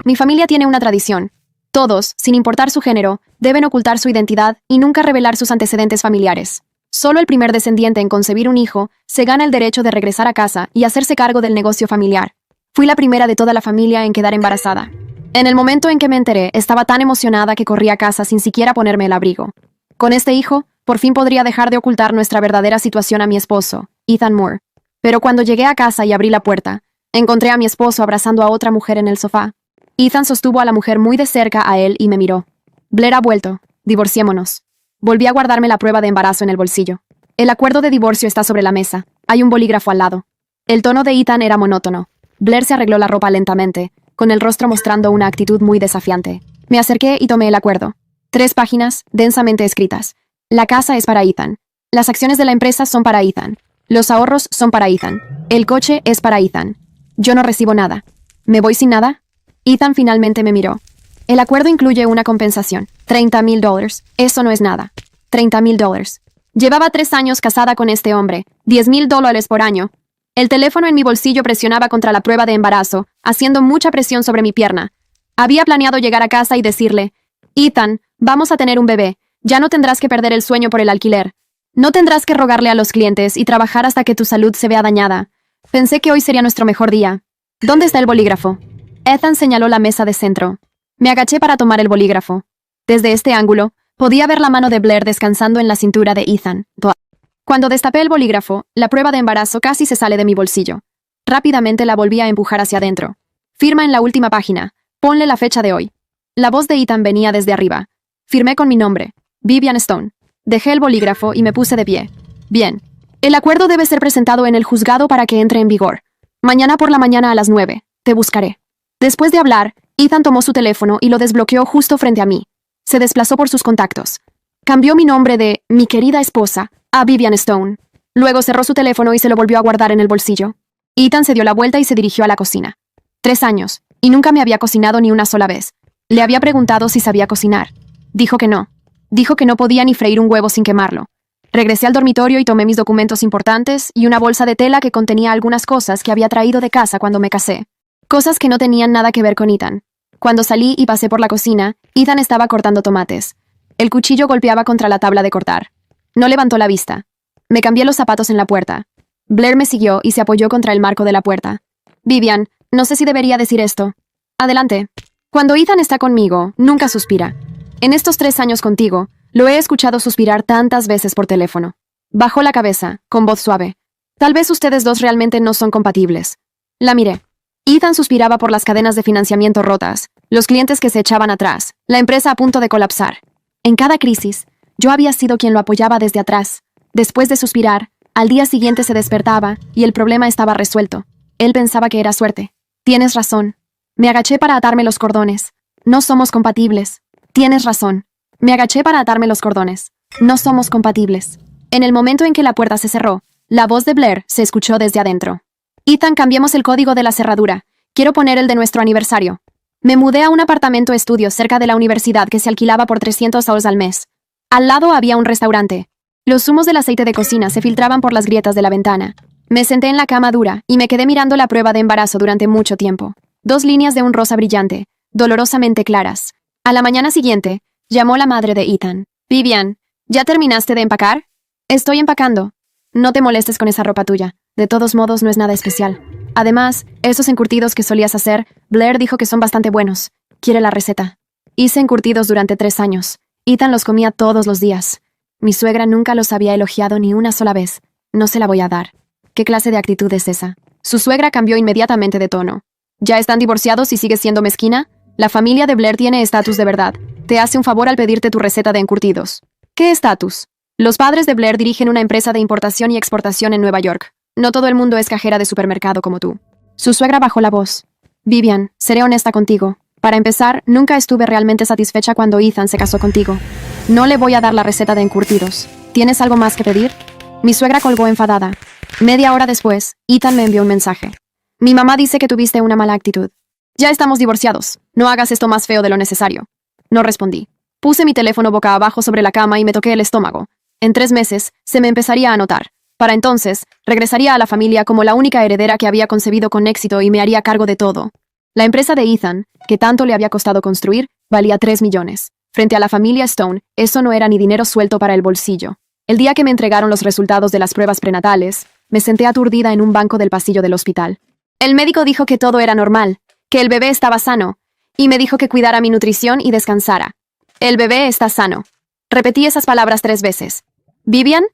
Mi familia tiene una tradición. Todos, sin importar su género, deben ocultar su identidad y nunca revelar sus antecedentes familiares. Solo el primer descendiente en concebir un hijo se gana el derecho de regresar a casa y hacerse cargo del negocio familiar. Fui la primera de toda la familia en quedar embarazada. En el momento en que me enteré, estaba tan emocionada que corrí a casa sin siquiera ponerme el abrigo. Con este hijo, por fin podría dejar de ocultar nuestra verdadera situación a mi esposo, Ethan Moore. Pero cuando llegué a casa y abrí la puerta, encontré a mi esposo abrazando a otra mujer en el sofá. Ethan sostuvo a la mujer muy de cerca a él y me miró. Blair ha vuelto. Divorciémonos. Volví a guardarme la prueba de embarazo en el bolsillo. El acuerdo de divorcio está sobre la mesa. Hay un bolígrafo al lado. El tono de Ethan era monótono. Blair se arregló la ropa lentamente, con el rostro mostrando una actitud muy desafiante. Me acerqué y tomé el acuerdo. 3 páginas, densamente escritas. La casa es para Ethan. Las acciones de la empresa son para Ethan. Los ahorros son para Ethan. El coche es para Ethan. Yo no recibo nada. ¿Me voy sin nada? Ethan finalmente me miró. El acuerdo incluye una compensación. $30,000. Eso no es nada. $30,000. Llevaba 3 años casada con este hombre. $10,000 por año. El teléfono en mi bolsillo presionaba contra la prueba de embarazo, haciendo mucha presión sobre mi pierna. Había planeado llegar a casa y decirle, Ethan, vamos a tener un bebé. Ya no tendrás que perder el sueño por el alquiler. No tendrás que rogarle a los clientes y trabajar hasta que tu salud se vea dañada. Pensé que hoy sería nuestro mejor día. ¿Dónde está el bolígrafo? Ethan señaló la mesa de centro. Me agaché para tomar el bolígrafo. Desde este ángulo, podía ver la mano de Blair descansando en la cintura de Ethan. Cuando destapé el bolígrafo, la prueba de embarazo casi se sale de mi bolsillo. Rápidamente la volví a empujar hacia adentro. Firma en la última página. Ponle la fecha de hoy. La voz de Ethan venía desde arriba. Firmé con mi nombre, Vivian Stone. Dejé el bolígrafo y me puse de pie. Bien. El acuerdo debe ser presentado en el juzgado para que entre en vigor. Mañana por la mañana a las 9. Te buscaré. Después de hablar, Ethan tomó su teléfono y lo desbloqueó justo frente a mí. Se desplazó por sus contactos. Cambió mi nombre de mi querida esposa a Vivian Stone. Luego cerró su teléfono y se lo volvió a guardar en el bolsillo. Ethan se dio la vuelta y se dirigió a la cocina. 3 años, y nunca me había cocinado ni una sola vez. Le había preguntado si sabía cocinar. Dijo que no. Dijo que no podía ni freír un huevo sin quemarlo. Regresé al dormitorio y tomé mis documentos importantes y una bolsa de tela que contenía algunas cosas que había traído de casa cuando me casé. Cosas que no tenían nada que ver con Ethan. Cuando salí y pasé por la cocina, Ethan estaba cortando tomates. El cuchillo golpeaba contra la tabla de cortar. No levantó la vista. Me cambié los zapatos en la puerta. Blair me siguió y se apoyó contra el marco de la puerta. Vivian, no sé si debería decir esto. Adelante. Cuando Ethan está conmigo, nunca suspira. En estos 3 años contigo, lo he escuchado suspirar tantas veces por teléfono. Bajó la cabeza, con voz suave. Tal vez ustedes dos realmente no son compatibles. La miré. Ethan suspiraba por las cadenas de financiamiento rotas, los clientes que se echaban atrás, la empresa a punto de colapsar. En cada crisis, yo había sido quien lo apoyaba desde atrás. Después de suspirar, al día siguiente se despertaba y el problema estaba resuelto. Él pensaba que era suerte. Tienes razón. Me agaché para atarme los cordones. No somos compatibles. Tienes razón. Me agaché para atarme los cordones. No somos compatibles. En el momento en que la puerta se cerró, la voz de Blair se escuchó desde adentro. Ethan, cambiemos el código de la cerradura. Quiero poner el de nuestro aniversario. Me mudé a un apartamento estudio cerca de la universidad que se alquilaba por $300 al mes. Al lado había un restaurante. Los zumos del aceite de cocina se filtraban por las grietas de la ventana. Me senté en la cama dura y me quedé mirando la prueba de embarazo durante mucho tiempo. 2 líneas de un rosa brillante, dolorosamente claras. A la mañana siguiente, llamó la madre de Ethan. Vivian, ¿ya terminaste de empacar? Estoy empacando. No te molestes con esa ropa tuya. De todos modos, no es nada especial. Además, esos encurtidos que solías hacer, Blair dijo que son bastante buenos. Quiere la receta. Hice encurtidos durante 3 años. Ethan los comía todos los días. Mi suegra nunca los había elogiado ni una sola vez. No se la voy a dar. ¿Qué clase de actitud es esa? Su suegra cambió inmediatamente de tono. ¿Ya están divorciados y sigues siendo mezquina? La familia de Blair tiene estatus de verdad. Te hace un favor al pedirte tu receta de encurtidos. ¿Qué estatus? Los padres de Blair dirigen una empresa de importación y exportación en Nueva York. No todo el mundo es cajera de supermercado como tú. Su suegra bajó la voz. Vivian, seré honesta contigo. Para empezar, nunca estuve realmente satisfecha cuando Ethan se casó contigo. No le voy a dar la receta de encurtidos. ¿Tienes algo más que pedir? Mi suegra colgó enfadada. Media hora después, Ethan me envió un mensaje. Mi mamá dice que tuviste una mala actitud. Ya estamos divorciados. No hagas esto más feo de lo necesario. No respondí. Puse mi teléfono boca abajo sobre la cama y me toqué el estómago. En 3 meses, se me empezaría a notar. Para entonces, regresaría a la familia como la única heredera que había concebido con éxito y me haría cargo de todo. La empresa de Ethan, que tanto le había costado construir, valía 3 millones. Frente a la familia Stone, eso no era ni dinero suelto para el bolsillo. El día que me entregaron los resultados de las pruebas prenatales, me senté aturdida en un banco del pasillo del hospital. El médico dijo que todo era normal, que el bebé estaba sano, y me dijo que cuidara mi nutrición y descansara. El bebé está sano. Repetí esas palabras 3 veces. ¿Vivian?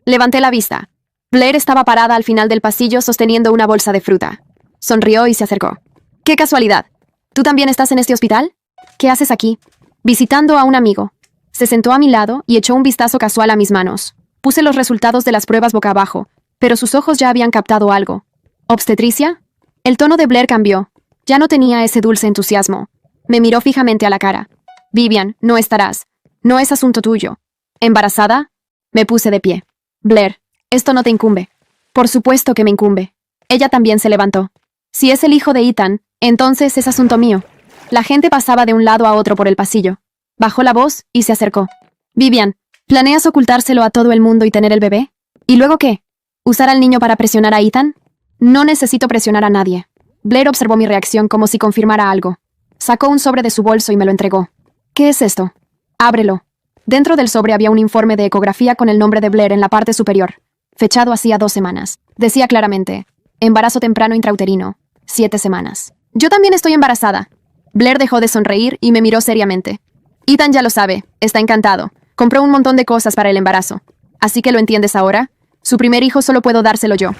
Levanté la vista. Blair estaba parada al final del pasillo sosteniendo una bolsa de fruta. Sonrió y se acercó. ¡Qué casualidad! ¿Tú también estás en este hospital? ¿Qué haces aquí? Visitando a un amigo. Se sentó a mi lado y echó un vistazo casual a mis manos. Puse los resultados de las pruebas boca abajo, pero sus ojos ya habían captado algo. ¿Obstetricia? El tono de Blair cambió. Ya no tenía ese dulce entusiasmo. Me miró fijamente a la cara. Vivian, no estarás. No es asunto tuyo. ¿Embarazada? Me puse de pie. Blair, esto no te incumbe. Por supuesto que me incumbe. Ella también se levantó. Si es el hijo de Ethan, entonces es asunto mío. La gente pasaba de un lado a otro por el pasillo. Bajó la voz y se acercó. Vivian, ¿planeas ocultárselo a todo el mundo y tener el bebé? ¿Y luego qué? ¿Usar al niño para presionar a Ethan? No necesito presionar a nadie. Blair observó mi reacción como si confirmara algo. Sacó un sobre de su bolso y me lo entregó. ¿Qué es esto? Ábrelo. Dentro del sobre había un informe de ecografía con el nombre de Blair en la parte superior, fechado hacía 2 semanas. Decía claramente, embarazo temprano intrauterino, 7 semanas. Yo también estoy embarazada. Blair dejó de sonreír y me miró seriamente. Ethan ya lo sabe, está encantado. Compró un montón de cosas para el embarazo. ¿Así que lo entiendes ahora? Su primer hijo solo puedo dárselo yo.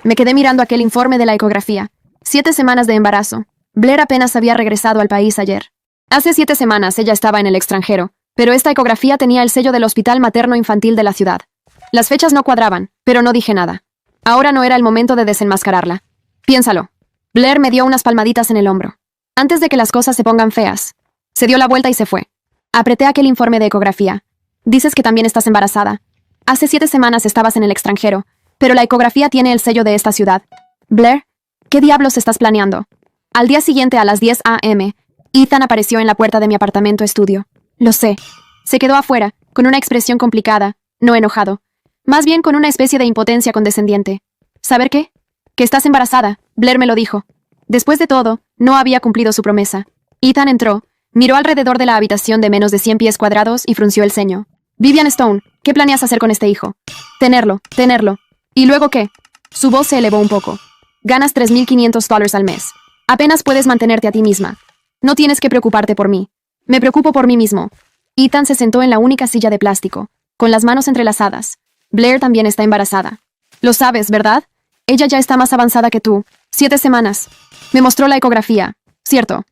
Me quedé mirando aquel informe de la ecografía. 7 semanas de embarazo. Blair apenas había regresado al país ayer. Hace 7 semanas ella estaba en el extranjero, pero esta ecografía tenía el sello del Hospital Materno Infantil de la ciudad. Las fechas no cuadraban, pero no dije nada. Ahora no era el momento de desenmascararla. Piénsalo. Blair me dio unas palmaditas en el hombro. Antes de que las cosas se pongan feas. Se dio la vuelta y se fue. Apreté aquel informe de ecografía. Dices que también estás embarazada. Hace 7 semanas estabas en el extranjero, pero la ecografía tiene el sello de esta ciudad. Blair, ¿qué diablos estás planeando? Al día siguiente a las 10 a.m., Ethan apareció en la puerta de mi apartamento estudio. Lo sé. Se quedó afuera, con una expresión complicada, no enojado. Más bien con una especie de impotencia condescendiente. ¿Saber qué? Que estás embarazada, Blair me lo dijo. Después de todo, no había cumplido su promesa. Ethan entró, miró alrededor de la habitación de menos de 100 pies cuadrados y frunció el ceño. Vivian Stone, ¿qué planeas hacer con este hijo? Tenerlo. ¿Y luego qué? Su voz se elevó un poco. Ganas $3,500 al mes. Apenas puedes mantenerte a ti misma. No tienes que preocuparte por mí. Me preocupo por mí mismo. Ethan se sentó en la única silla de plástico, con las manos entrelazadas. Blair también está embarazada. Lo sabes, ¿verdad? Ella ya está más avanzada que tú. 7 semanas. Me mostró la ecografía. Cierto.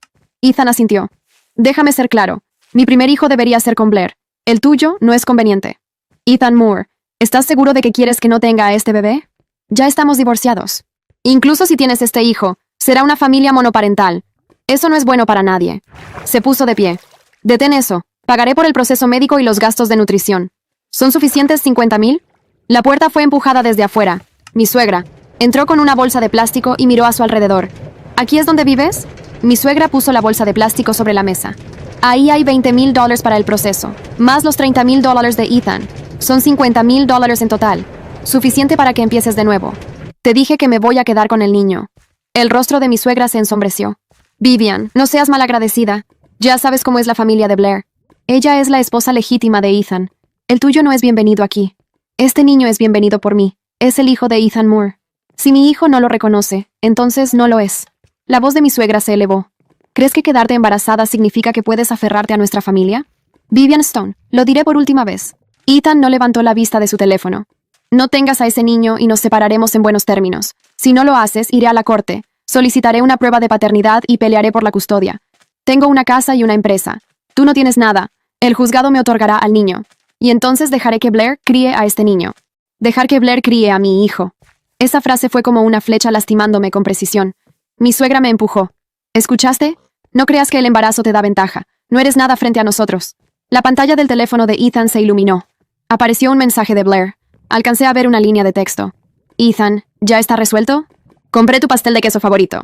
Ethan asintió. Déjame ser claro. Mi primer hijo debería ser con Blair. El tuyo no es conveniente. Ethan Moore, ¿estás seguro de que quieres que no tenga a este bebé? Ya estamos divorciados. Incluso si tienes este hijo, será una familia monoparental. Eso no es bueno para nadie. Se puso de pie. Detén eso. Pagaré por el proceso médico y los gastos de nutrición. ¿Son suficientes 50,000? La puerta fue empujada desde afuera. Mi suegra entró con una bolsa de plástico y miró a su alrededor. ¿Aquí es donde vives? Mi suegra puso la bolsa de plástico sobre la mesa. Ahí hay $20,000 para el proceso, más los $30,000 de Ethan. Son $50,000 en total. Suficiente para que empieces de nuevo. Te dije que me voy a quedar con el niño. El rostro de mi suegra se ensombreció. Vivian, no seas malagradecida. Ya sabes cómo es la familia de Blair. Ella es la esposa legítima de Ethan. El tuyo no es bienvenido aquí. Este niño es bienvenido por mí. Es el hijo de Ethan Moore. Si mi hijo no lo reconoce, entonces no lo es. La voz de mi suegra se elevó. ¿Crees que quedarte embarazada significa que puedes aferrarte a nuestra familia? Vivian Stone, lo diré por última vez. Ethan no levantó la vista de su teléfono. No tengas a ese niño y nos separaremos en buenos términos. Si no lo haces, iré a la corte. Solicitaré una prueba de paternidad y pelearé por la custodia. Tengo una casa y una empresa. Tú no tienes nada. El juzgado me otorgará al niño. Y entonces dejaré que Blair críe a este niño. Dejar que Blair críe a mi hijo. Esa frase fue como una flecha lastimándome con precisión. Mi suegra me empujó. ¿Escuchaste? No creas que el embarazo te da ventaja. No eres nada frente a nosotros. La pantalla del teléfono de Ethan se iluminó. Apareció un mensaje de Blair. Alcancé a ver una línea de texto. Ethan, ¿ya está resuelto? Compré tu pastel de queso favorito.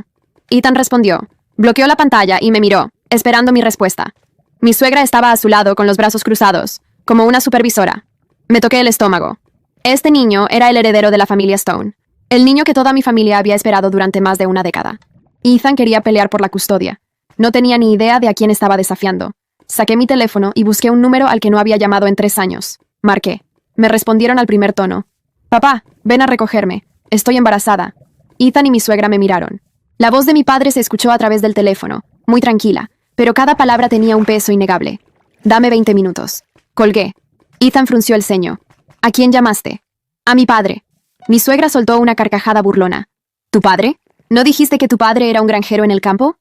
Ethan respondió. Bloqueó la pantalla y me miró, esperando mi respuesta. Mi suegra estaba a su lado con los brazos cruzados, como una supervisora. Me toqué el estómago. Este niño era el heredero de la familia Stone. El niño que toda mi familia había esperado durante más de una década. Ethan quería pelear por la custodia. No tenía ni idea de a quién estaba desafiando. Saqué mi teléfono y busqué un número al que no había llamado en 3 años. Marqué. Me respondieron al primer tono. Papá, ven a recogerme. Estoy embarazada. Ethan y mi suegra me miraron. La voz de mi padre se escuchó a través del teléfono, muy tranquila, pero cada palabra tenía un peso innegable. Dame 20 minutos. Colgué. Ethan frunció el ceño. ¿A quién llamaste? A mi padre. Mi suegra soltó una carcajada burlona. ¿Tu padre? ¿No dijiste que tu padre era un granjero en el campo?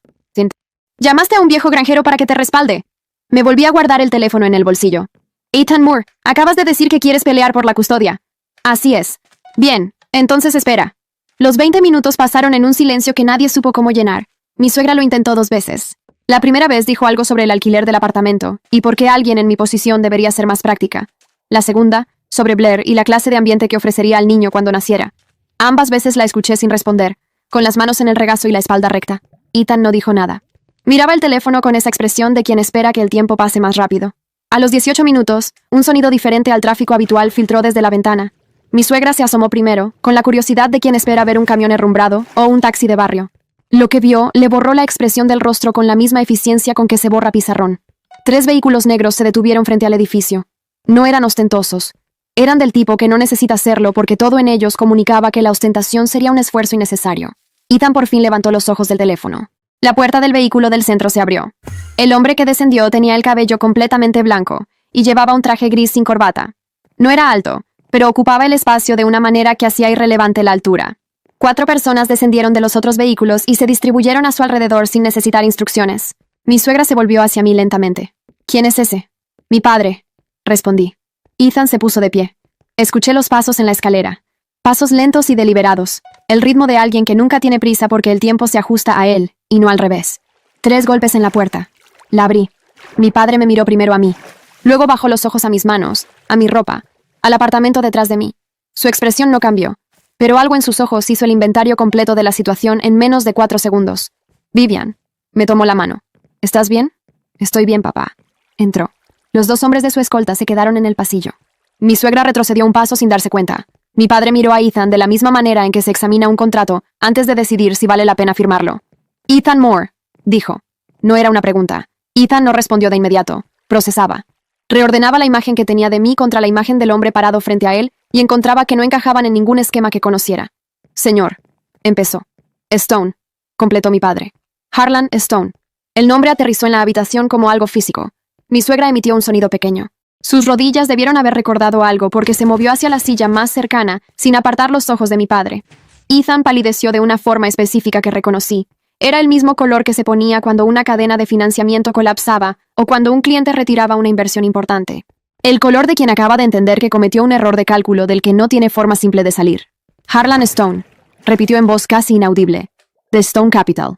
¿Llamaste a un viejo granjero para que te respalde? Me volví a guardar el teléfono en el bolsillo. Ethan Moore, acabas de decir que quieres pelear por la custodia. Así es. Bien, entonces espera. Los 20 minutos pasaron en un silencio que nadie supo cómo llenar. Mi suegra lo intentó 2 veces. La primera vez dijo algo sobre el alquiler del apartamento y por qué alguien en mi posición debería ser más práctica. La segunda, sobre Blair y la clase de ambiente que ofrecería al niño cuando naciera. Ambas veces la escuché sin responder, con las manos en el regazo y la espalda recta. Ethan no dijo nada. Miraba el teléfono con esa expresión de quien espera que el tiempo pase más rápido. A los 18 minutos, un sonido diferente al tráfico habitual filtró desde la ventana. Mi suegra se asomó primero, con la curiosidad de quien espera ver un camión herrumbrado o un taxi de barrio. Lo que vio le borró la expresión del rostro con la misma eficiencia con que se borra pizarrón. 3 vehículos negros se detuvieron frente al edificio. No eran ostentosos. Eran del tipo que no necesita serlo porque todo en ellos comunicaba que la ostentación sería un esfuerzo innecesario. Ethan por fin levantó los ojos del teléfono. La puerta del vehículo del centro se abrió. El hombre que descendió tenía el cabello completamente blanco y llevaba un traje gris sin corbata. No era alto, pero ocupaba el espacio de una manera que hacía irrelevante la altura. 4 personas descendieron de los otros vehículos y se distribuyeron a su alrededor sin necesitar instrucciones. Mi suegra se volvió hacia mí lentamente. ¿Quién es ese? Mi padre, respondí. Ethan se puso de pie. Escuché los pasos en la escalera. Pasos lentos y deliberados. El ritmo de alguien que nunca tiene prisa porque el tiempo se ajusta a él, y no al revés. 3 golpes en la puerta. La abrí. Mi padre me miró primero a mí. Luego bajó los ojos a mis manos, a mi ropa, al apartamento detrás de mí. Su expresión no cambió, pero algo en sus ojos hizo el inventario completo de la situación en menos de 4 segundos. Vivian. Me tomó la mano. ¿Estás bien? Estoy bien, papá. Entró. Los 2 hombres de su escolta se quedaron en el pasillo. Mi suegra retrocedió un paso sin darse cuenta. Mi padre miró a Ethan de la misma manera en que se examina un contrato antes de decidir si vale la pena firmarlo. Ethan Moore, dijo. No era una pregunta. Ethan no respondió de inmediato. Procesaba. Reordenaba la imagen que tenía de mí contra la imagen del hombre parado frente a él y encontraba que no encajaban en ningún esquema que conociera. Señor, empezó. Stone, completó mi padre. Harlan Stone. El nombre aterrizó en la habitación como algo físico. Mi suegra emitió un sonido pequeño. Sus rodillas debieron haber recordado algo porque se movió hacia la silla más cercana, sin apartar los ojos de mi padre. Ethan palideció de una forma específica que reconocí. Era el mismo color que se ponía cuando una cadena de financiamiento colapsaba o cuando un cliente retiraba una inversión importante. El color de quien acaba de entender que cometió un error de cálculo del que no tiene forma simple de salir. Harlan Stone, repitió en voz casi inaudible. De Stone Capital.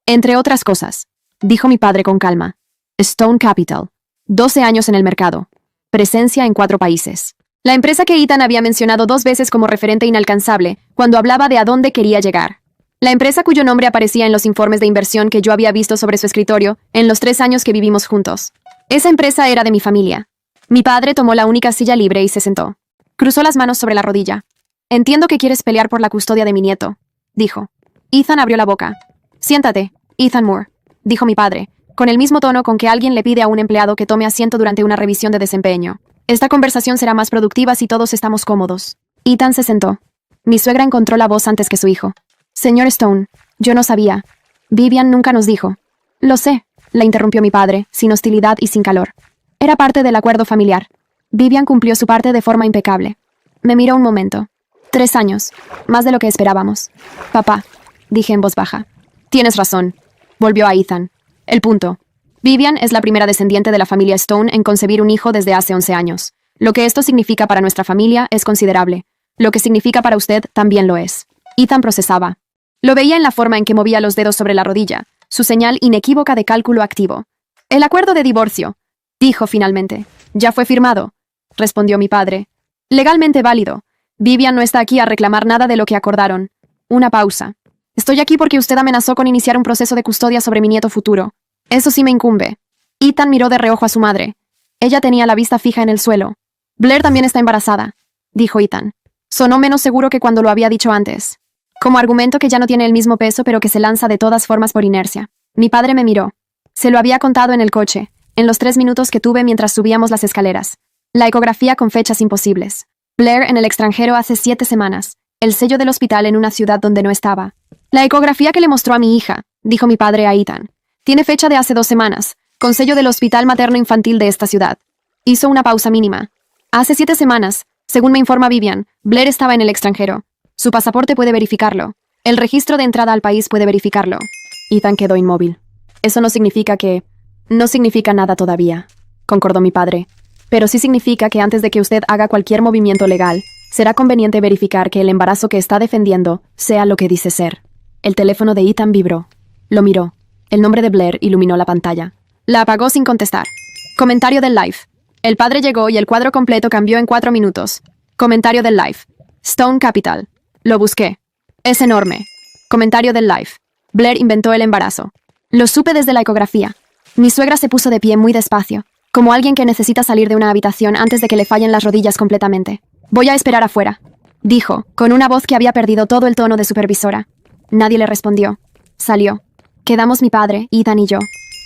Entre otras cosas, dijo mi padre con calma. Stone Capital. 12 años en el mercado. Presencia en 4 países. La empresa que Ethan había mencionado 2 veces como referente inalcanzable cuando hablaba de a dónde quería llegar. La empresa cuyo nombre aparecía en los informes de inversión que yo había visto sobre su escritorio en los 3 años que vivimos juntos. Esa empresa era de mi familia. Mi padre tomó la única silla libre y se sentó. Cruzó las manos sobre la rodilla. Entiendo que quieres pelear por la custodia de mi nieto, dijo. Ethan abrió la boca. Siéntate, Ethan Moore, dijo mi padre, con el mismo tono con que alguien le pide a un empleado que tome asiento durante una revisión de desempeño. Esta conversación será más productiva si todos estamos cómodos. Ethan se sentó. Mi suegra encontró la voz antes que su hijo. Señor Stone, yo no sabía. Vivian nunca nos dijo. Lo sé, la interrumpió mi padre, sin hostilidad y sin calor. Era parte del acuerdo familiar. Vivian cumplió su parte de forma impecable. Me miró un momento. 3 años, más de lo que esperábamos. Papá, dije en voz baja. Tienes razón, volvió a Ethan. El punto. Vivian es la primera descendiente de la familia Stone en concebir un hijo desde hace 11 años. Lo que esto significa para nuestra familia es considerable. Lo que significa para usted también lo es. Ethan procesaba. Lo veía en la forma en que movía los dedos sobre la rodilla, su señal inequívoca de cálculo activo. El acuerdo de divorcio, dijo finalmente. Ya fue firmado, respondió mi padre. Legalmente válido. Vivian no está aquí a reclamar nada de lo que acordaron. Una pausa. Estoy aquí porque usted amenazó con iniciar un proceso de custodia sobre mi nieto futuro. Eso sí me incumbe. Ethan miró de reojo a su madre. Ella tenía la vista fija en el suelo. Blair también está embarazada, dijo Ethan. Sonó menos seguro que cuando lo había dicho antes. como argumento que ya no tiene el mismo peso pero que se lanza de todas formas por inercia. Mi padre me miró. Se lo había contado en el coche, en los 3 minutos que tuve mientras subíamos las escaleras. La ecografía con fechas imposibles. Blair en el extranjero hace 7 semanas. El sello del hospital en una ciudad donde no estaba. La ecografía que le mostró a mi hija, dijo mi padre a Ethan. Tiene fecha de hace 2 semanas, con sello del hospital materno-infantil de esta ciudad. Hizo una pausa mínima. Hace 7 semanas, según me informa Vivian, Blair estaba en el extranjero. Su pasaporte puede verificarlo. El registro de entrada al país puede verificarlo. Ethan quedó inmóvil. Eso no significa que... No significa nada todavía, concordó mi padre. Pero sí significa que antes de que usted haga cualquier movimiento legal, será conveniente verificar que el embarazo que está defendiendo sea lo que dice ser. El teléfono de Ethan vibró. Lo miró. El nombre de Blair iluminó la pantalla. La apagó sin contestar. Comentario del live. El padre llegó y el cuadro completo cambió en 4 minutos. Comentario del live. Stone Capital. Lo busqué. Es enorme. Comentario del live. Blair inventó el embarazo. Lo supe desde la ecografía. Mi suegra se puso de pie muy despacio, como alguien que necesita salir de una habitación antes de que le fallen las rodillas completamente. Voy a esperar afuera, dijo, con una voz que había perdido todo el tono de supervisora. Nadie le respondió. Salió. Quedamos mi padre, Ethan y yo.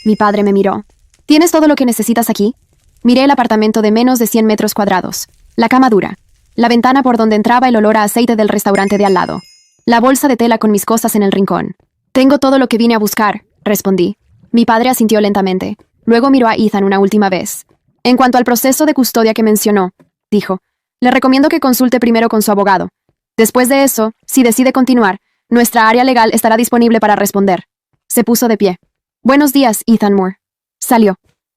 Mi padre me miró. ¿Tienes todo lo que necesitas aquí? Miré el apartamento de menos de 100 metros cuadrados. La cama dura. La ventana por donde entraba el olor a aceite del restaurante de al lado. La bolsa de tela con mis cosas en el rincón. Tengo todo lo que vine a buscar, respondí. Mi padre asintió lentamente. Luego miró a Ethan una última vez. En cuanto al proceso de custodia que mencionó, dijo, le recomiendo que consulte primero con su abogado. Después de eso, si decide continuar, nuestra área legal estará disponible para responder. Se puso de pie. Buenos días, Ethan Moore. Salió.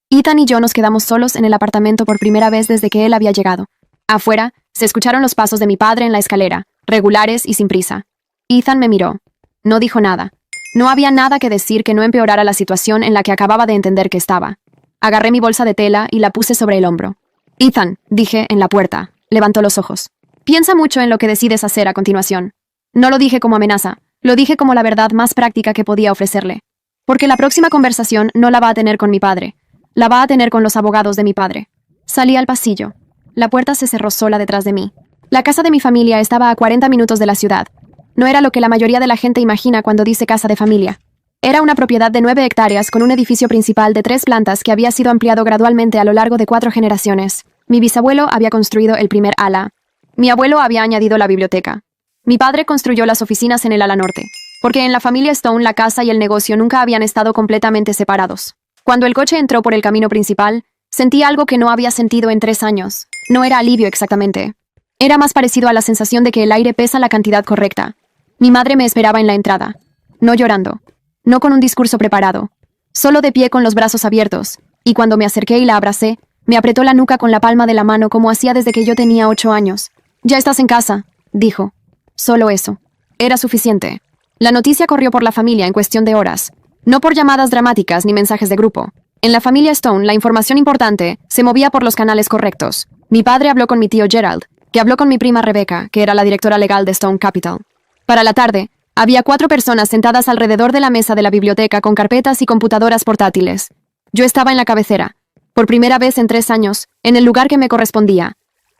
Ethan y yo nos quedamos solos en el apartamento por primera vez desde que él había llegado. Afuera, se escucharon los pasos de mi padre en la escalera, regulares y sin prisa. Ethan me miró. No dijo nada. No había nada que decir que no empeorara la situación en la que acababa de entender que estaba. Agarré mi bolsa de tela y la puse sobre el hombro. Ethan, dije en la puerta. Levantó los ojos. Piensa mucho en lo que decides hacer a continuación. No lo dije como amenaza, lo dije como la verdad más práctica que podía ofrecerle. Porque la próxima conversación no la va a tener con mi padre. La va a tener con los abogados de mi padre. Salí al pasillo. La puerta se cerró sola detrás de mí. La casa de mi familia estaba a 40 minutos de la ciudad. No era lo que la mayoría de la gente imagina cuando dice casa de familia. Era una propiedad de 9 hectáreas con un edificio principal de 3 plantas que había sido ampliado gradualmente a lo largo de 4 generaciones. Mi bisabuelo había construido el primer ala. Mi abuelo había añadido la biblioteca. Mi padre construyó las oficinas en el ala norte, porque en la familia Stone la casa y el negocio nunca habían estado completamente separados. Cuando el coche entró por el camino principal, sentí algo que no había sentido en 3 años. No era alivio exactamente. Era más parecido a la sensación de que el aire pesa la cantidad correcta. Mi madre me esperaba en la entrada. No llorando. No con un discurso preparado. Solo de pie con los brazos abiertos. Y cuando me acerqué y la abracé, me apretó la nuca con la palma de la mano como hacía desde que yo tenía 8 años. «Ya estás en casa», dijo. Solo eso. Era suficiente. La noticia corrió por la familia en cuestión de horas. No por llamadas dramáticas ni mensajes de grupo. En la familia Stone, la información importante se movía por los canales correctos. Mi padre habló con mi tío Gerald, que habló con mi prima Rebecca, que era la directora legal de Stone Capital. Para la tarde, había 4 personas sentadas alrededor de la mesa de la biblioteca con carpetas y computadoras portátiles. Yo estaba en la cabecera. Por primera vez en 3 años, en el lugar que me correspondía.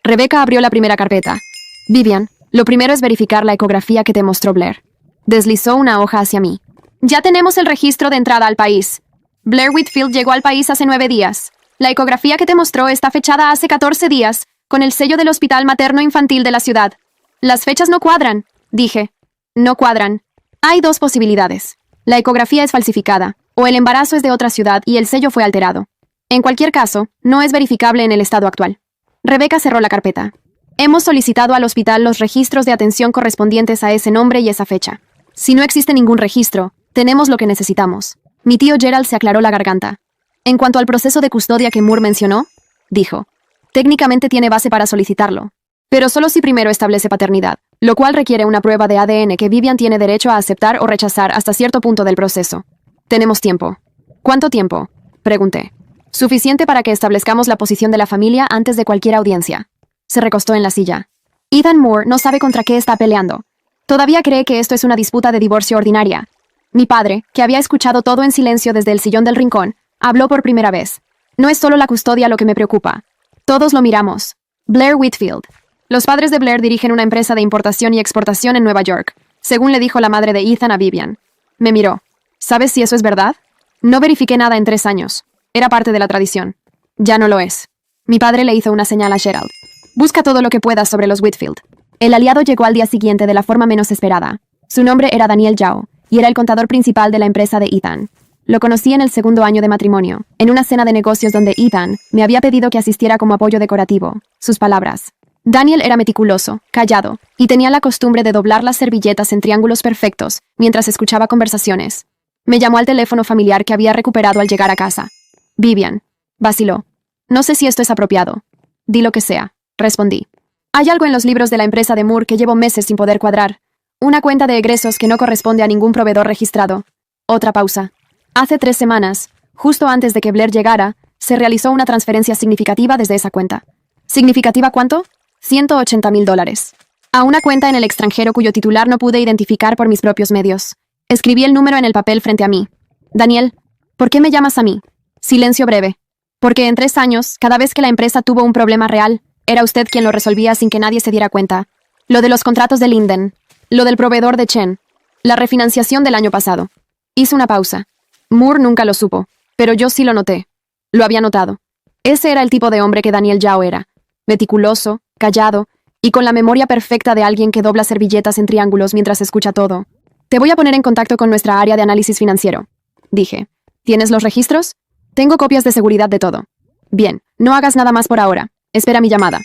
Rebecca abrió la primera carpeta. Vivian, lo primero es verificar la ecografía que te mostró Blair. Deslizó una hoja hacia mí. Ya tenemos el registro de entrada al país. Blair Whitfield llegó al país hace 9 días. La ecografía que te mostró está fechada hace 14 días, con el sello del Hospital Materno-Infantil de la ciudad. Las fechas no cuadran, dije. No cuadran. Hay 2 posibilidades. La ecografía es falsificada, o el embarazo es de otra ciudad y el sello fue alterado. En cualquier caso, no es verificable en el estado actual. Rebecca cerró la carpeta. Hemos solicitado al hospital los registros de atención correspondientes a ese nombre y esa fecha. Si no existe ningún registro, tenemos lo que necesitamos. Mi tío Gerald se aclaró la garganta. En cuanto al proceso de custodia que Moore mencionó, dijo, técnicamente tiene base para solicitarlo, pero solo si primero establece paternidad, lo cual requiere una prueba de ADN que Vivian tiene derecho a aceptar o rechazar hasta cierto punto del proceso. Tenemos tiempo. ¿Cuánto tiempo?, pregunté. Suficiente para que establezcamos la posición de la familia antes de cualquier audiencia. Se recostó en la silla. Ethan Moore no sabe contra qué está peleando. Todavía cree que esto es una disputa de divorcio ordinaria. Mi padre, que había escuchado todo en silencio desde el sillón del rincón, habló por primera vez. No es solo la custodia lo que me preocupa. Todos lo miramos. Blair Whitfield. Los padres de Blair dirigen una empresa de importación y exportación en Nueva York. según le dijo la madre de Ethan a Vivian. Me miró. ¿Sabes si eso es verdad? No verifiqué nada en 3 años. Era parte de la tradición. Ya no lo es. Mi padre le hizo una señal a Gerald. Busca todo lo que puedas sobre los Whitfield. El aliado llegó al día siguiente de la forma menos esperada. Su nombre era Daniel Zhao, y era el contador principal de la empresa de Ethan. Lo conocí en el 2.º año de matrimonio, en una cena de negocios donde Ethan me había pedido que asistiera como apoyo decorativo. Sus palabras. Daniel era meticuloso, callado, y tenía la costumbre de doblar las servilletas en triángulos perfectos mientras escuchaba conversaciones. Me llamó al teléfono familiar que había recuperado al llegar a casa. Vivian. Vaciló. No sé si esto es apropiado. Di lo que sea, respondí. Hay algo en los libros de la empresa de Moore que llevo meses sin poder cuadrar. Una cuenta de egresos que no corresponde a ningún proveedor registrado. Otra pausa. Hace 3 semanas, justo antes de que Blair llegara, se realizó una transferencia significativa desde esa cuenta. ¿Significativa cuánto? $180,000. A una cuenta en el extranjero cuyo titular no pude identificar por mis propios medios. Escribí el número en el papel frente a mí. Daniel, ¿por qué me llamas a mí? Silencio breve. Porque en 3 años, cada vez que la empresa tuvo un problema real, era usted quien lo resolvía sin que nadie se diera cuenta. Lo de los contratos de Linden. Lo del proveedor de Chen. La refinanciación del año pasado. Hice una pausa. Moore nunca lo supo, pero yo sí lo noté. Lo había notado. Ese era el tipo de hombre que Daniel Zhao era. Meticuloso, callado, y con la memoria perfecta de alguien que dobla servilletas en triángulos mientras escucha todo. Te voy a poner en contacto con nuestra área de análisis financiero. Dije. ¿Tienes los registros? Tengo copias de seguridad de todo. Bien, no hagas nada más por ahora. Espera mi llamada.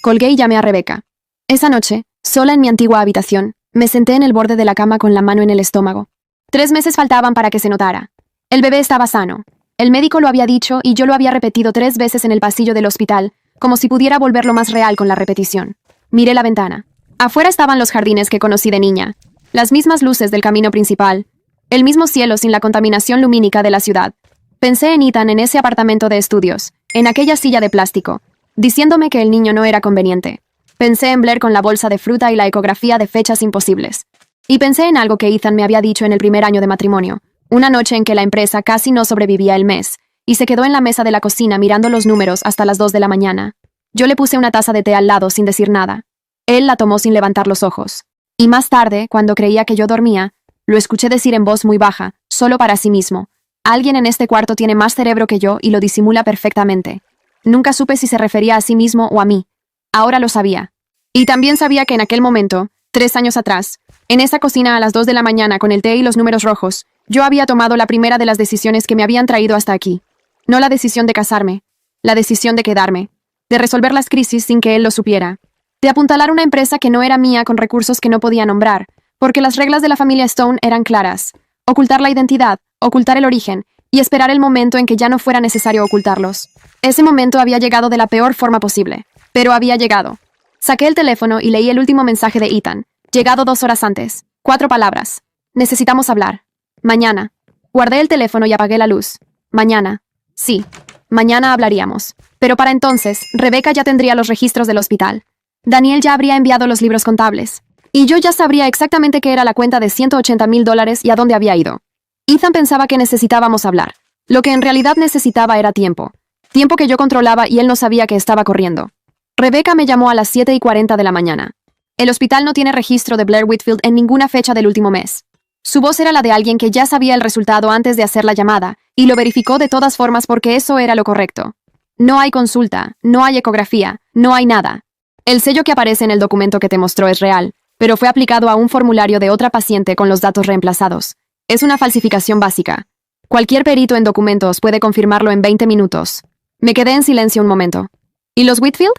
Colgué y llamé a Rebecca. Esa noche, sola en mi antigua habitación, me senté en el borde de la cama con la mano en el estómago. 3 meses faltaban para que se notara. El bebé estaba sano. El médico lo había dicho y yo lo había repetido 3 veces en el pasillo del hospital, como si pudiera volverlo más real con la repetición. Miré la ventana. Afuera estaban los jardines que conocí de niña, las mismas luces del camino principal, el mismo cielo sin la contaminación lumínica de la ciudad. Pensé en Ethan en ese apartamento de estudios, en aquella silla de plástico, diciéndome que el niño no era conveniente. Pensé en Blair con la bolsa de fruta y la ecografía de fechas imposibles. Y pensé en algo que Ethan me había dicho en el primer año de matrimonio, una noche en que la empresa casi no sobrevivía el mes, y se quedó en la mesa de la cocina mirando los números hasta las 2 de la mañana. Yo le puse una taza de té al lado sin decir nada. Él la tomó sin levantar los ojos. Y más tarde, cuando creía que yo dormía, lo escuché decir en voz muy baja, solo para sí mismo. Alguien en este cuarto tiene más cerebro que yo y lo disimula perfectamente. Nunca supe si se refería a sí mismo o a mí. Ahora lo sabía. Y también sabía que en aquel momento, 3 años atrás, en esa cocina a las 2 de la mañana con el té y los números rojos, yo había tomado la primera de las decisiones que me habían traído hasta aquí. No la decisión de casarme, la decisión de quedarme, de resolver las crisis sin que él lo supiera, de apuntalar una empresa que no era mía con recursos que no podía nombrar, porque las reglas de la familia Stone eran claras. Ocultar la identidad, ocultar el origen, y esperar el momento en que ya no fuera necesario ocultarlos. Ese momento había llegado de la peor forma posible, pero había llegado. Saqué el teléfono y leí el último mensaje de Ethan, llegado 2 horas antes. 4 palabras. Necesitamos hablar. Mañana. Guardé el teléfono y apagué la luz. Mañana. Sí. Mañana hablaríamos. Pero para entonces, Rebecca ya tendría los registros del hospital. Daniel ya habría enviado los libros contables. Y yo ya sabría exactamente qué era la cuenta de $180,000 y a dónde había ido. Ethan pensaba que necesitábamos hablar. Lo que en realidad necesitaba era tiempo. Tiempo que yo controlaba y él no sabía que estaba corriendo. Rebecca me llamó a las 7:40 de la mañana. El hospital no tiene registro de Blair Whitfield en ninguna fecha del último mes. Su voz era la de alguien que ya sabía el resultado antes de hacer la llamada, y lo verificó de todas formas porque eso era lo correcto. No hay consulta, no hay ecografía, no hay nada. El sello que aparece en el documento que te mostró es real, pero fue aplicado a un formulario de otra paciente con los datos reemplazados. Es una falsificación básica. Cualquier perito en documentos puede confirmarlo en 20 minutos. Me quedé en silencio un momento. ¿Y los Whitfield?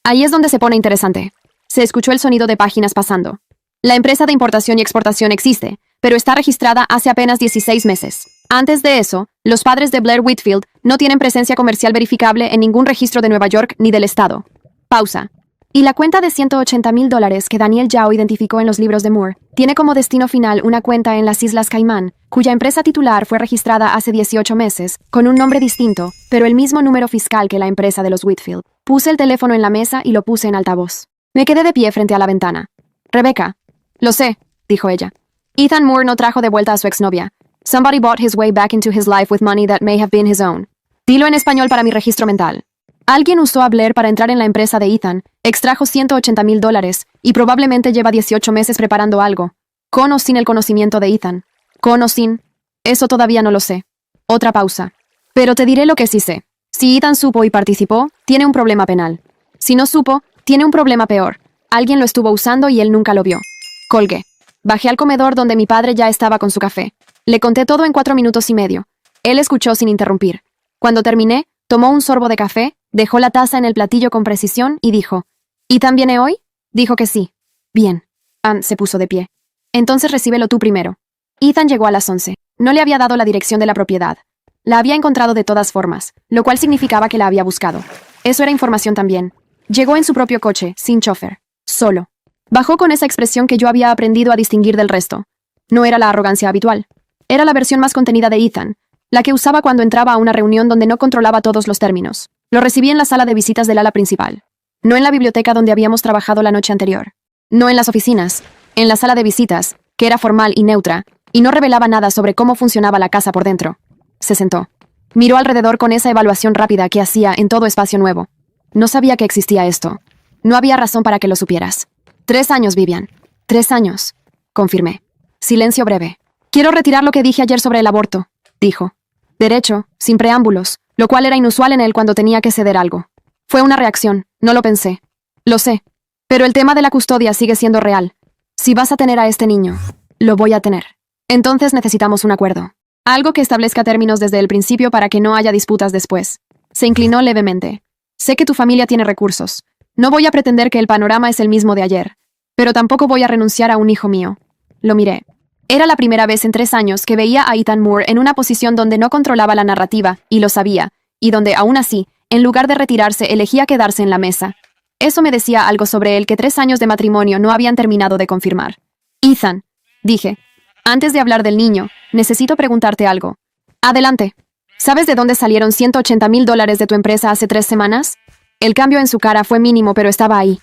Ahí es donde se pone interesante. Se escuchó el sonido de páginas pasando. La empresa de importación y exportación existe, pero está registrada hace apenas 16 meses. Antes de eso, los padres de Blair Whitfield no tienen presencia comercial verificable en ningún registro de Nueva York ni del estado. Pausa. Y la cuenta de $180,000 que Daniel Zhao identificó en los libros de Moore tiene como destino final una cuenta en las Islas Caimán, cuya empresa titular fue registrada hace 18 meses, con un nombre distinto, pero el mismo número fiscal que la empresa de los Whitfield. Puse el teléfono en la mesa y lo puse en altavoz. Me quedé de pie frente a la ventana. Rebecca. Lo sé, dijo ella. Ethan Moore no trajo de vuelta a su exnovia. Somebody bought his way back into his life with money that may have been his own. Dilo en español para mi registro mental. Alguien usó a Blair para entrar en la empresa de Ethan, extrajo $180,000 y probablemente lleva 18 meses preparando algo. Con o sin el conocimiento de Ethan. Con o sin. Eso todavía no lo sé. Otra pausa. Pero te diré lo que sí sé. Si Ethan supo y participó, tiene un problema penal. Si no supo, tiene un problema peor. Alguien lo estuvo usando y él nunca lo vio. Colgué. Bajé al comedor donde mi padre ya estaba con su café. Le conté todo en 4 minutos y medio. Él escuchó sin interrumpir. Cuando terminé, tomó un sorbo de café, dejó la taza en el platillo con precisión y dijo, ¿Ethan viene hoy? Dijo que sí. Bien. Ann se puso de pie. Entonces recíbelo tú primero. Ethan llegó a las 11. No le había dado la dirección de la propiedad. La había encontrado de todas formas, lo cual significaba que la había buscado. Eso era información también. Llegó en su propio coche, sin chofer. Solo. Bajó con esa expresión que yo había aprendido a distinguir del resto. No era la arrogancia habitual. Era la versión más contenida de Ethan, la que usaba cuando entraba a una reunión donde no controlaba todos los términos. Lo recibí en la sala de visitas del ala principal. No en la biblioteca donde habíamos trabajado la noche anterior. No en las oficinas. En la sala de visitas, que era formal y neutra, y no revelaba nada sobre cómo funcionaba la casa por dentro. Se sentó. Miró alrededor con esa evaluación rápida que hacía en todo espacio nuevo. No sabía que existía esto. No había razón para que lo supieras. 3 años, Vivian. 3 años. Confirmé. Silencio breve. Quiero retirar lo que dije ayer sobre el aborto, dijo. Derecho, sin preámbulos, lo cual era inusual en él cuando tenía que ceder algo. Fue una reacción, no lo pensé. Lo sé. Pero el tema de la custodia sigue siendo real. Si vas a tener a este niño, lo voy a tener. Entonces necesitamos un acuerdo. Algo que establezca términos desde el principio para que no haya disputas después. Se inclinó levemente. Sé que tu familia tiene recursos. No voy a pretender que el panorama es el mismo de ayer, pero tampoco voy a renunciar a un hijo mío. Lo miré. Era la primera vez en 3 años que veía a Ethan Moore en una posición donde no controlaba la narrativa, y lo sabía, y donde, aún así, en lugar de retirarse, elegía quedarse en la mesa. Eso me decía algo sobre él que 3 años de matrimonio no habían terminado de confirmar. Ethan, dije, antes de hablar del niño, necesito preguntarte algo. Adelante. ¿Sabes de dónde salieron $180,000 de tu empresa hace 3 semanas? El cambio en su cara fue mínimo, pero estaba ahí.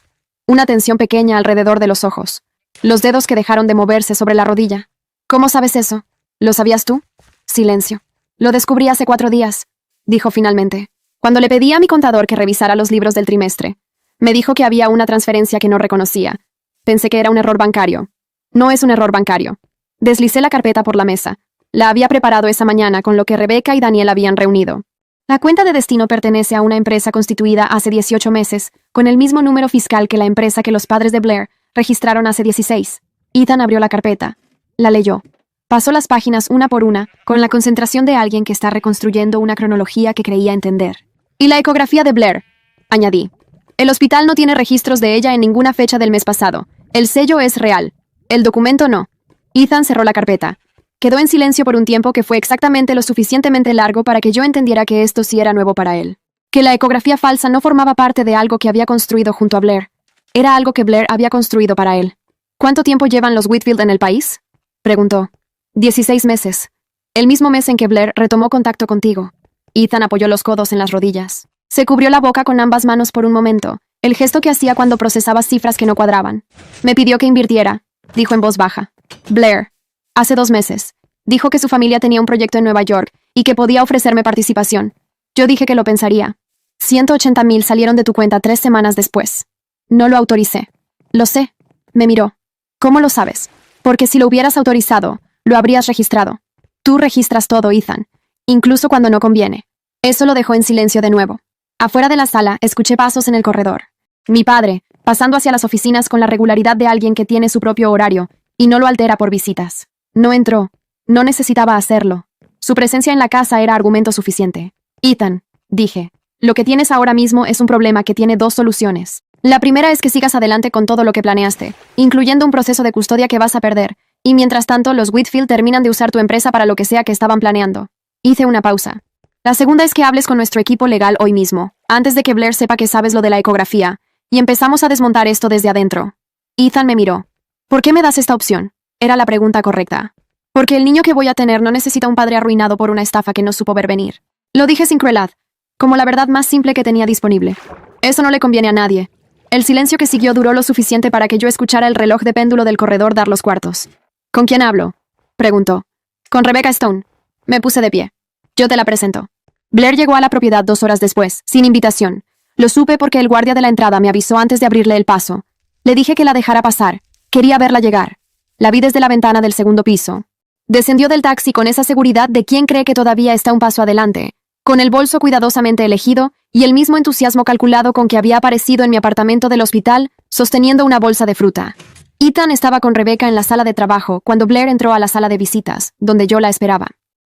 Una tensión pequeña alrededor de los ojos. Los dedos que dejaron de moverse sobre la rodilla. ¿Cómo sabes eso? ¿Lo sabías tú? Silencio. Lo descubrí hace 4 días, dijo finalmente, cuando le pedí a mi contador que revisara los libros del trimestre. Me dijo que había una transferencia que no reconocía. Pensé que era un error bancario. No es un error bancario. Deslicé la carpeta por la mesa. La había preparado esa mañana con lo que Rebecca y Daniel habían reunido. La cuenta de destino pertenece a una empresa constituida hace 18 meses, con el mismo número fiscal que la empresa que los padres de Blair registraron hace 16. Ethan abrió la carpeta. La leyó. Pasó las páginas una por una, con la concentración de alguien que está reconstruyendo una cronología que creía entender. Y la ecografía de Blair, añadí. El hospital no tiene registros de ella en ninguna fecha del mes pasado. El sello es real. El documento no. Ethan cerró la carpeta. Quedó en silencio por un tiempo que fue exactamente lo suficientemente largo para que yo entendiera que esto sí era nuevo para él. Que la ecografía falsa no formaba parte de algo que había construido junto a Blair. Era algo que Blair había construido para él. ¿Cuánto tiempo llevan los Whitfield en el país? Preguntó. 16 meses. El mismo mes en que Blair retomó contacto contigo. Ethan apoyó los codos en las rodillas. Se cubrió la boca con ambas manos por un momento, el gesto que hacía cuando procesaba cifras que no cuadraban. Me pidió que invirtiera, dijo en voz baja. Blair. Hace 2 meses. Dijo que su familia tenía un proyecto en Nueva York y que podía ofrecerme participación. Yo dije que lo pensaría. 180,000 salieron de tu cuenta 3 semanas después. No lo autoricé. Lo sé. Me miró. ¿Cómo lo sabes? Porque si lo hubieras autorizado, lo habrías registrado. Tú registras todo, Ethan. Incluso cuando no conviene. Eso lo dejó en silencio de nuevo. Afuera de la sala, escuché pasos en el corredor. Mi padre, pasando hacia las oficinas con la regularidad de alguien que tiene su propio horario y no lo altera por visitas. No entró. No necesitaba hacerlo. Su presencia en la casa era argumento suficiente. Ethan, dije, lo que tienes ahora mismo es un problema que tiene 2 soluciones. La primera es que sigas adelante con todo lo que planeaste, incluyendo un proceso de custodia que vas a perder, y mientras tanto los Whitfield terminan de usar tu empresa para lo que sea que estaban planeando. Hice una pausa. La segunda es que hables con nuestro equipo legal hoy mismo, antes de que Blair sepa que sabes lo de la ecografía, y empezamos a desmontar esto desde adentro. Ethan me miró. ¿Por qué me das esta opción? Era la pregunta correcta. Porque el niño que voy a tener no necesita un padre arruinado por una estafa que no supo ver venir. Lo dije sin crueldad, como la verdad más simple que tenía disponible. Eso no le conviene a nadie. El silencio que siguió duró lo suficiente para que yo escuchara el reloj de péndulo del corredor dar los cuartos. ¿Con quién hablo? Preguntó. Con Rebecca Stone. Me puse de pie. Yo te la presento. Blair llegó a la propiedad 2 horas después, sin invitación. Lo supe porque el guardia de la entrada me avisó antes de abrirle el paso. Le dije que la dejara pasar. Quería verla llegar. La vi desde la ventana del segundo piso. Descendió del taxi con esa seguridad de quien cree que todavía está un paso adelante, con el bolso cuidadosamente elegido y el mismo entusiasmo calculado con que había aparecido en mi apartamento del hospital, sosteniendo una bolsa de fruta. Ethan estaba con Rebecca en la sala de trabajo cuando Blair entró a la sala de visitas, donde yo la esperaba.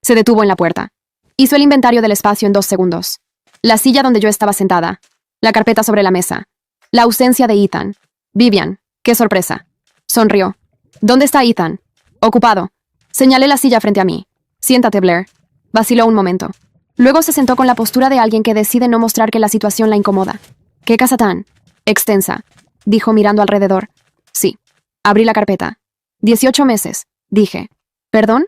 Se detuvo en la puerta. Hizo el inventario del espacio en 2 segundos. La silla donde yo estaba sentada. La carpeta sobre la mesa. La ausencia de Ethan. Vivian, qué sorpresa. Sonrió. ¿Dónde está Ethan? Ocupado. Señalé la silla frente a mí. Siéntate, Blair. Vaciló un momento. Luego se sentó con la postura de alguien que decide no mostrar que la situación la incomoda. ¿Qué casa tan extensa?, dijo mirando alrededor. Sí. Abrí la carpeta. 18 meses, dije. ¿Perdón?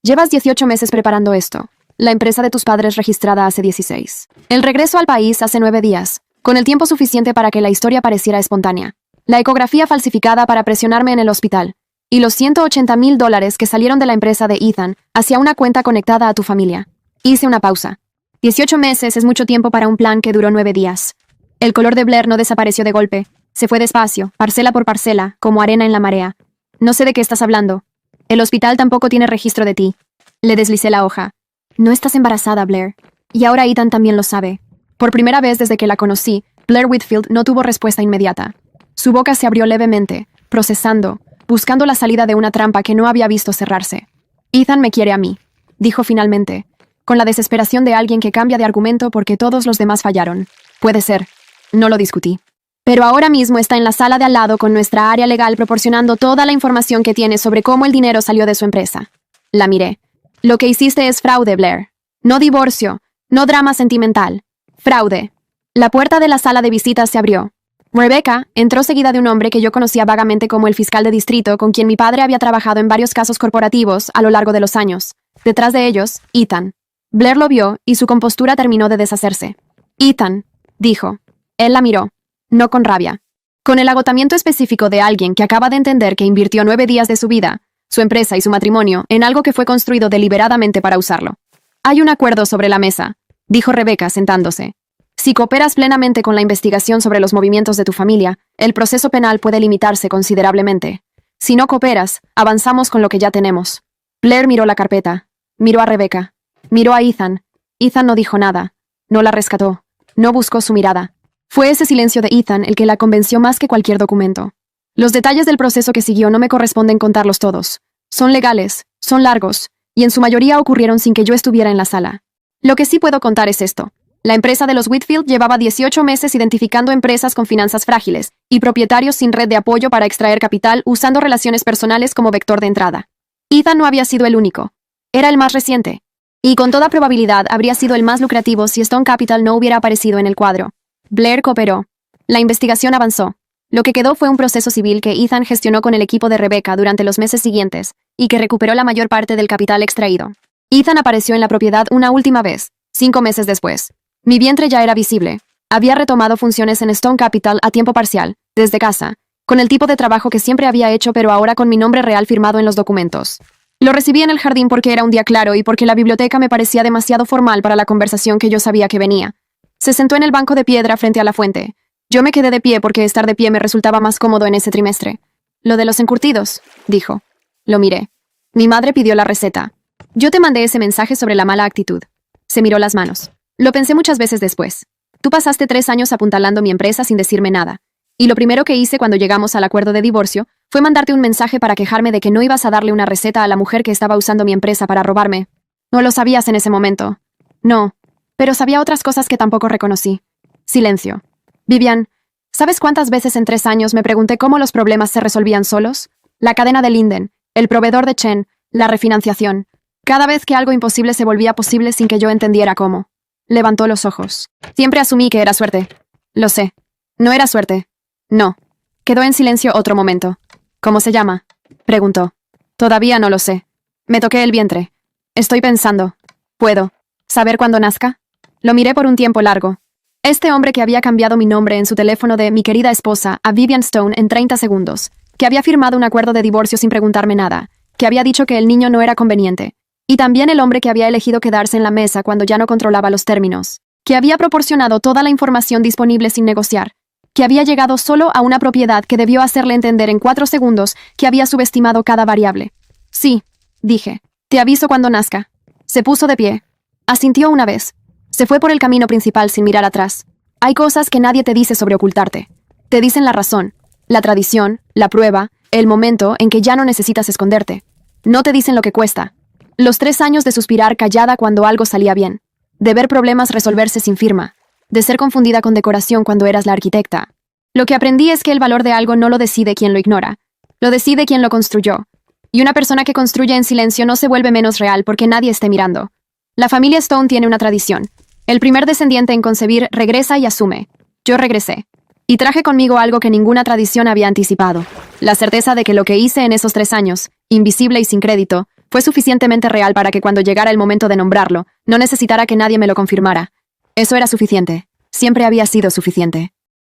Llevas 18 meses preparando esto. La empresa de tus padres registrada hace 16. El regreso al país hace 9 días, con el tiempo suficiente para que la historia pareciera espontánea. La ecografía falsificada para presionarme en el hospital. Y los $180,000 que salieron de la empresa de Ethan hacia una cuenta conectada a tu familia. Hice una pausa. 18 meses es mucho tiempo para un plan que duró 9 días. El color de Blair no desapareció de golpe. Se fue despacio, parcela por parcela, como arena en la marea. No sé de qué estás hablando. El hospital tampoco tiene registro de ti. Le deslicé la hoja. No estás embarazada, Blair. Y ahora Ethan también lo sabe. Por primera vez desde que la conocí, Blair Whitfield no tuvo respuesta inmediata. Su boca se abrió levemente, procesando, buscando la salida de una trampa que no había visto cerrarse. Ethan me quiere a mí, dijo finalmente, con la desesperación de alguien que cambia de argumento porque todos los demás fallaron. Puede ser. No lo discutí. Pero ahora mismo está en la sala de al lado con nuestra área legal proporcionando toda la información que tiene sobre cómo el dinero salió de su empresa. La miré. Lo que hiciste es fraude, Blair. No divorcio, no drama sentimental. Fraude. La puerta de la sala de visitas se abrió. Rebecca entró seguida de un hombre que yo conocía vagamente como el fiscal de distrito con quien mi padre había trabajado en varios casos corporativos a lo largo de los años. Detrás de ellos, Ethan. Blair lo vio y su compostura terminó de deshacerse. Ethan, dijo. Él la miró. No con rabia. Con el agotamiento específico de alguien que acaba de entender que invirtió 9 días de su vida, su empresa y su matrimonio, en algo que fue construido deliberadamente para usarlo. Hay un acuerdo sobre la mesa, dijo Rebecca sentándose. Si cooperas plenamente con la investigación sobre los movimientos de tu familia, el proceso penal puede limitarse considerablemente. Si no cooperas, avanzamos con lo que ya tenemos. Blair miró la carpeta. Miró a Rebecca. Miró a Ethan. Ethan no dijo nada. No la rescató. No buscó su mirada. Fue ese silencio de Ethan el que la convenció más que cualquier documento. Los detalles del proceso que siguió no me corresponden contarlos todos. Son legales, son largos, y en su mayoría ocurrieron sin que yo estuviera en la sala. Lo que sí puedo contar es esto. La empresa de los Whitfield llevaba 18 meses identificando empresas con finanzas frágiles y propietarios sin red de apoyo para extraer capital usando relaciones personales como vector de entrada. Ethan no había sido el único. Era el más reciente. Y con toda probabilidad habría sido el más lucrativo si Stone Capital no hubiera aparecido en el cuadro. Blair cooperó. La investigación avanzó. Lo que quedó fue un proceso civil que Ethan gestionó con el equipo de Rebecca durante los meses siguientes y que recuperó la mayor parte del capital extraído. Ethan apareció en la propiedad una última vez, 5 meses después. Mi vientre ya era visible. Había retomado funciones en Stone Capital a tiempo parcial, desde casa, con el tipo de trabajo que siempre había hecho pero ahora con mi nombre real firmado en los documentos. Lo recibí en el jardín porque era un día claro y porque la biblioteca me parecía demasiado formal para la conversación que yo sabía que venía. Se sentó en el banco de piedra frente a la fuente. Yo me quedé de pie porque estar de pie me resultaba más cómodo en ese trimestre. Lo de los encurtidos, dijo. Lo miré. Mi madre pidió la receta. Yo te mandé ese mensaje sobre la mala actitud. Se miró las manos. Lo pensé muchas veces después. Tú pasaste 3 años apuntalando mi empresa sin decirme nada. Y lo primero que hice cuando llegamos al acuerdo de divorcio fue mandarte un mensaje para quejarme de que no ibas a darle una receta a la mujer que estaba usando mi empresa para robarme. No lo sabías en ese momento. No. Pero sabía otras cosas que tampoco reconocí. Silencio. Vivian, ¿sabes cuántas veces en 3 años me pregunté cómo los problemas se resolvían solos? La cadena de Linden, el proveedor de Chen, la refinanciación. Cada vez que algo imposible se volvía posible sin que yo entendiera cómo. Levantó los ojos. Siempre asumí que era suerte. Lo sé. No era suerte. No. Quedó en silencio otro momento. ¿Cómo se llama?, preguntó. Todavía no lo sé. Me toqué el vientre. Estoy pensando. ¿Puedo saber cuándo nazca? Lo miré por un tiempo largo. Este hombre que había cambiado mi nombre en su teléfono de mi querida esposa a Vivian Stone en 30 segundos, que había firmado un acuerdo de divorcio sin preguntarme nada, que había dicho que el niño no era conveniente, y también el hombre que había elegido quedarse en la mesa cuando ya no controlaba los términos, que había proporcionado toda la información disponible sin negociar. que había llegado solo a una propiedad que debió hacerle entender en 4 segundos que había subestimado cada variable. Sí, dije. Te aviso cuando nazca. Se puso de pie. Asintió una vez. Se fue por el camino principal sin mirar atrás. Hay cosas que nadie te dice sobre ocultarte. Te dicen la razón, la tradición, la prueba, el momento en que ya no necesitas esconderte. No te dicen lo que cuesta. Los 3 años de suspirar callada cuando algo salía bien. De ver problemas resolverse sin firma. De ser confundida con decoración cuando eras la arquitecta. Lo que aprendí es que el valor de algo no lo decide quien lo ignora. Lo decide quien lo construyó. Y una persona que construye en silencio no se vuelve menos real porque nadie esté mirando. La familia Stone tiene una tradición. El primer descendiente en concebir regresa y asume. Yo regresé. Y traje conmigo algo que ninguna tradición había anticipado. La certeza de que lo que hice en esos 3 años, invisible y sin crédito, fue suficientemente real para que cuando llegara el momento de nombrarlo, no necesitara que nadie me lo confirmara. Eso era suficiente. Siempre había sido suficiente.